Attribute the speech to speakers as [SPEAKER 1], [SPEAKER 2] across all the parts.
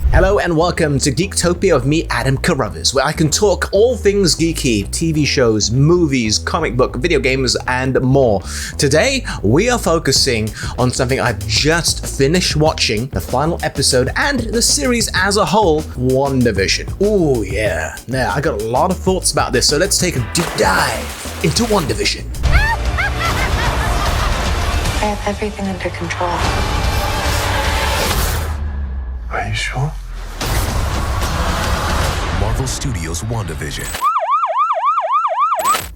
[SPEAKER 1] Hello and welcome to Geektopia with me, Adam Carruthers, where I can talk all things geeky, TV shows, movies, comic book, video games, and more. Today, we are focusing on something I've just finished watching, the final episode, and the series as a whole, WandaVision. Ooh, yeah. Now, I got a lot of thoughts about this, so let's take a deep dive into WandaVision.
[SPEAKER 2] I have everything under control.
[SPEAKER 3] Are you sure?
[SPEAKER 4] Marvel Studios' WandaVision.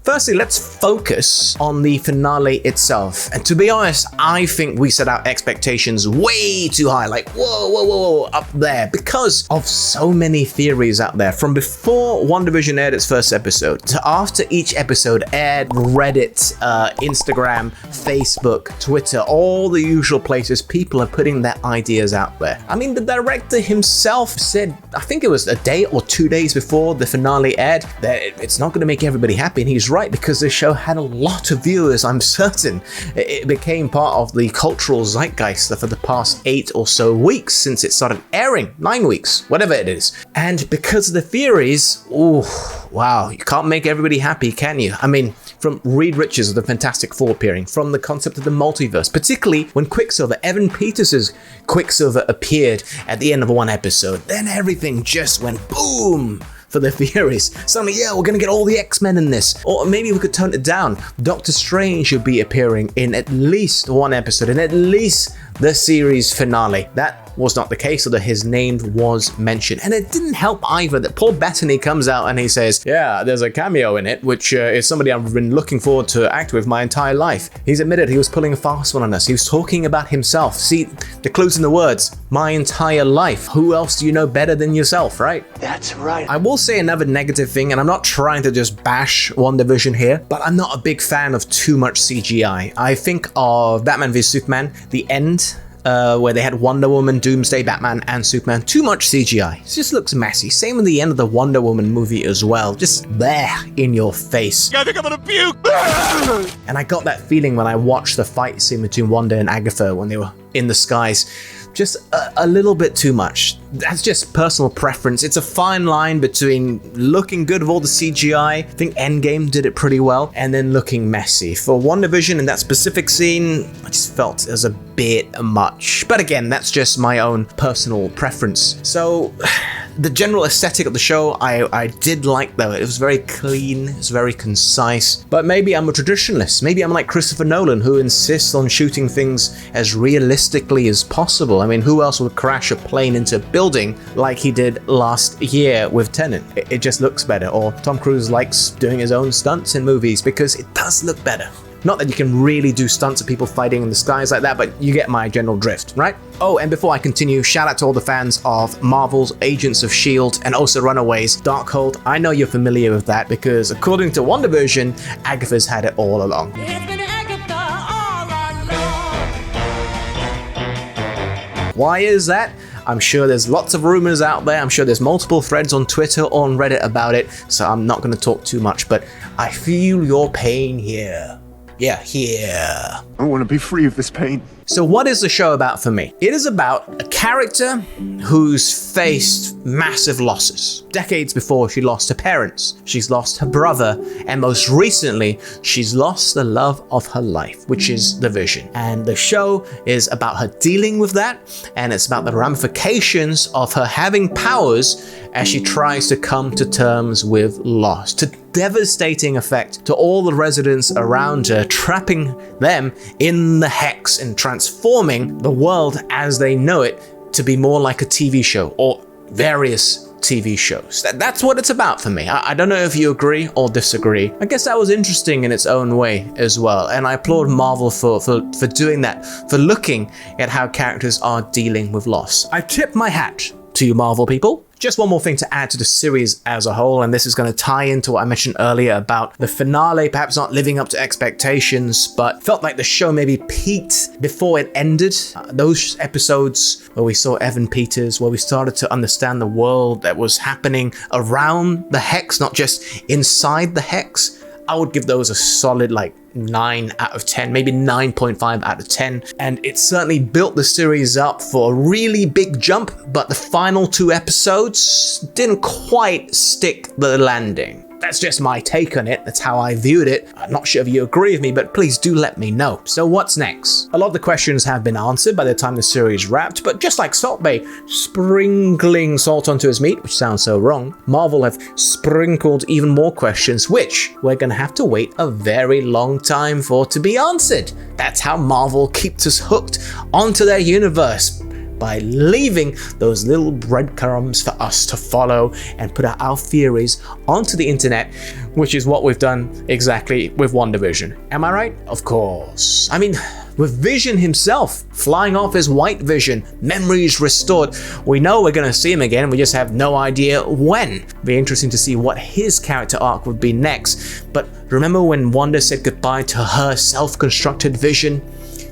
[SPEAKER 1] Firstly, let's focus on the finale itself. And to be honest, I think we set our expectations way too high, like whoa, up there, because of so many theories out there. From before WandaVision aired its first episode, to after each episode aired, Reddit, Instagram, Facebook, Twitter, all the usual places people are putting their ideas out there. I mean, the director himself said, I think it was a day or 2 days before the finale aired, that it's not going to make everybody happy, and he's right, because the show had a lot of viewers. I'm certain it became part of the cultural zeitgeist for the past 8 or so weeks since it started airing, 9 weeks, whatever it is. And because of the theories, ooh, wow, you can't make everybody happy, can you? I mean, from Reed Richards of the Fantastic Four appearing, from the concept of the multiverse, particularly when Quicksilver, Evan Peters' Quicksilver appeared at the end of one episode, then everything just went boom for the theories. Suddenly, yeah, we're gonna get all the X-Men in this. Or maybe we could tone it down. Doctor Strange should be appearing in at least one episode, in at least the series finale. That was not the case, although his name was mentioned. And it didn't help either that Paul Bettany comes out and he says, yeah, there's a cameo in it, which is somebody I've been looking forward to act with my entire life. He's admitted he was pulling a fast one on us. He was talking about himself. See, the clue's in the words, my entire life. Who else do you know better than yourself, right?
[SPEAKER 3] That's right.
[SPEAKER 1] I will say another negative thing, and I'm not trying to just bash WandaVision here, but I'm not a big fan of too much CGI. I think of Batman v Superman, the end, where they had Wonder Woman, Doomsday, Batman, and Superman. Too much CGI. It just looks messy. Same with the end of the Wonder Woman movie as well. Just there in your face.
[SPEAKER 4] I think I'm gonna puke!
[SPEAKER 1] And I got that feeling when I watched the fight scene between Wanda and Agatha when they were in the skies. Just a little bit too much. That's just personal preference. It's a fine line between looking good with all the CGI, I think Endgame did it pretty well, and then looking messy. For WandaVision in that specific scene, I just felt it was a bit much. But again, that's just my own personal preference. So the general aesthetic of the show, I did like though. It was very clean, it was very concise. But maybe I'm a traditionalist. Maybe I'm like Christopher Nolan, who insists on shooting things as realistically as possible. I mean, who else would crash a plane into a building like he did last year with Tenet? It just looks better. Or Tom Cruise likes doing his own stunts in movies because it does look better. Not that you can really do stunts of people fighting in the skies like that, but you get my general drift, right? Oh, and before I continue, shout out to all the fans of Marvel's Agents of S.H.I.E.L.D. and also Runaways, Darkhold. I know you're familiar with that because according to WandaVision, Agatha's had it all along. Why is that? I'm sure there's lots of rumors out there. I'm sure there's multiple threads on Twitter or on Reddit about it, so I'm not going to talk too much, but I feel your pain here. Yeah, here.
[SPEAKER 3] I want to be free of this pain.
[SPEAKER 1] So what is the show about for me? It is about a character who's faced massive losses. Decades before, she lost her parents, she's lost her brother, and most recently, she's lost the love of her life, which is the Vision. And the show is about her dealing with that, and it's about the ramifications of her having powers as she tries to come to terms with loss, to devastating effect to all the residents around her, trapping them in the hex and transforming the world as they know it to be more like a TV show or various TV shows. That's what it's about for me. I don't know if you agree or disagree. I guess that was interesting in its own way as well, and I applaud Marvel for doing that, for looking at how characters are dealing with loss. I tip my hat to you, Marvel people. Just one more thing to add to the series as a whole, and this is going to tie into what I mentioned earlier about the finale perhaps not living up to expectations, but felt like the show maybe peaked before it ended. Those episodes where we saw Evan Peters, where we started to understand the world that was happening around the Hex, not just inside the Hex. I would give those a solid like 9 out of 10, maybe 9.5 out of 10. And it certainly built the series up for a really big jump, but the final 2 episodes didn't quite stick the landing. That's just my take on it. That's how I viewed it. I'm not sure if you agree with me, but please do let me know. So what's next? A lot of the questions have been answered by the time the series wrapped, but just like Salt Bae sprinkling salt onto his meat, which sounds so wrong, Marvel have sprinkled even more questions, which we're gonna have to wait a very long time for to be answered. That's how Marvel keeps us hooked onto their universe, by leaving those little breadcrumbs for us to follow and put our theories onto the internet, which is what we've done exactly with WandaVision. Am I right? Of course. I mean, with Vision himself flying off his white vision, memories restored, we know we're gonna see him again, we just have no idea when. Be interesting to see what his character arc would be next. But remember when Wanda said goodbye to her self-constructed Vision?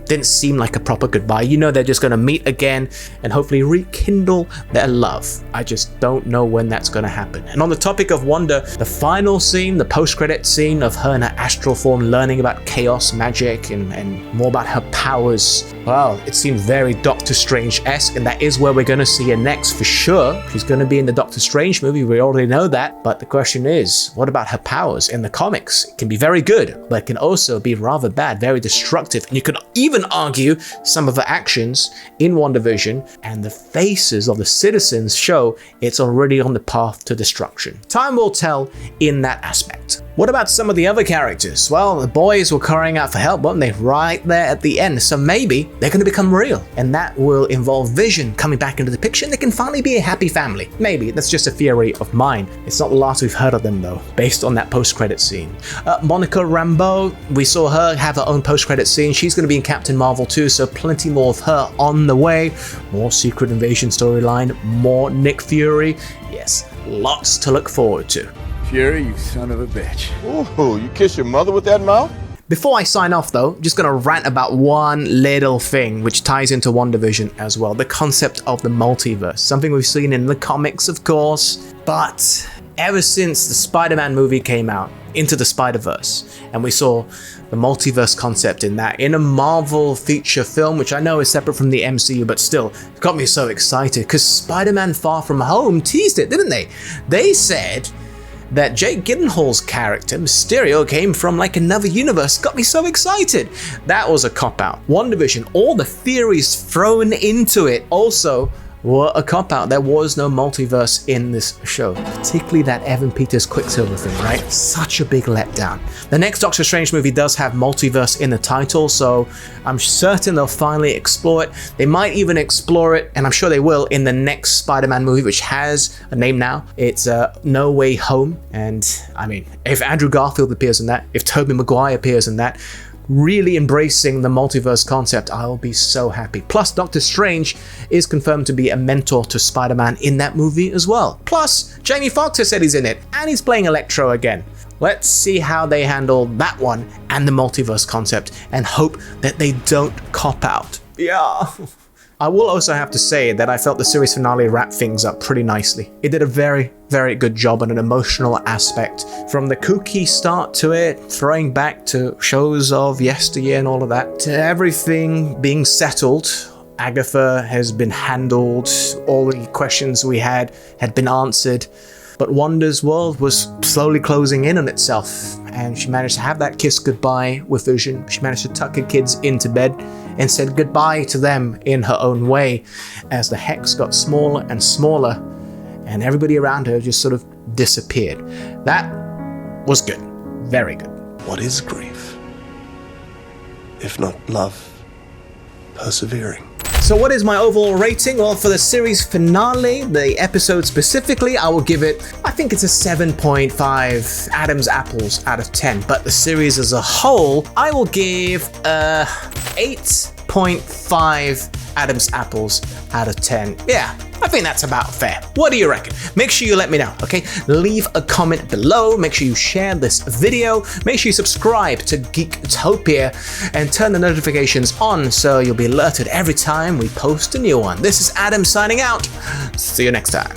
[SPEAKER 1] Didn't seem like a proper goodbye. You know they're just gonna meet again and hopefully rekindle their love. I just don't know when that's gonna happen. And on the topic of Wanda, the final scene, the post-credit scene of her in her astral form learning about chaos magic and more about her powers, well, it seemed very Doctor Strange-esque, and that is where we're gonna see her next for sure. She's gonna be in the Doctor Strange movie, we already know that, but the question is, what about her powers in the comics? It can be very good, but it can also be rather bad, very destructive, and you could even argue some of the actions in WandaVision and the faces of the citizens show it's already on the path to destruction. Time will tell in that aspect. What about some of the other characters? Well, the boys were crying out for help, weren't they? Right there at the end. So maybe they're going to become real, and that will involve Vision coming back into the picture and they can finally be a happy family. Maybe. That's just a theory of mine. It's not the last we've heard of them though, based on that post-credit scene. Monica Rambeau, we saw her have her own post-credit scene. She's going to be in Captain Marvel too, so plenty more of her on the way. More Secret Invasion storyline, more Nick Fury. Yes, lots to look forward to.
[SPEAKER 5] Fury, you son of a bitch.
[SPEAKER 6] Ooh, you kiss your mother with that mouth?
[SPEAKER 1] Before I sign off though, I'm just gonna rant about one little thing which ties into WandaVision as well. The concept of the multiverse. Something we've seen in the comics, of course, but ever since the Spider-Man movie came out, Into the Spider-Verse, and we saw the multiverse concept in that, in a Marvel feature film, which I know is separate from the MCU, but still, it got me so excited, because Spider-Man Far From Home teased it, didn't they? They said that Jake Gyllenhaal's character, Mysterio, came from like another universe. Got me so excited. That was a cop-out. WandaVision, all the theories thrown into it also were a cop-out. There was no multiverse in this show, particularly that Evan Peters Quicksilver thing, right? Such a big letdown. The next Doctor Strange movie does have multiverse in the title, so I'm certain they'll finally explore it. They might even explore it, and I'm sure they will, in the next Spider-Man movie, which has a name now. It's No Way Home, and I mean, if Andrew Garfield appears in that, if Tobey Maguire appears in that, really embracing the multiverse concept, I'll be so happy. Plus, Doctor Strange is confirmed to be a mentor to Spider-Man in that movie as well. Plus, Jamie Foxx has said he's in it, and he's playing Electro again. Let's see how they handle that one and the multiverse concept, and hope that they don't cop out. Yeah. I will also have to say that I felt the series finale wrapped things up pretty nicely. It did a very, very good job on an emotional aspect. From the kooky start to it, throwing back to shows of yesteryear and all of that, to everything being settled. Agatha has been handled, all the questions we had been answered. But Wanda's world was slowly closing in on itself, and she managed to have that kiss goodbye with Vision. She managed to tuck her kids into bed and said goodbye to them in her own way as the hex got smaller and smaller and everybody around her just sort of disappeared. That was good. Very good.
[SPEAKER 3] What is grief? If not love, persevering.
[SPEAKER 1] So what is my overall rating? Well, for the series finale, the episode specifically, I will give it, I think it's a 7.5 Adam's apples out of 10. But the series as a whole, I will give 8.5 Adam's apples out of 10. Yeah, I think that's about fair. What do you reckon? Make sure you let me know, okay? Leave a comment below. Make sure you share this video. Make sure you subscribe to Geektopia and turn the notifications on so you'll be alerted every time we post a new one. This is Adam signing out. See you next time.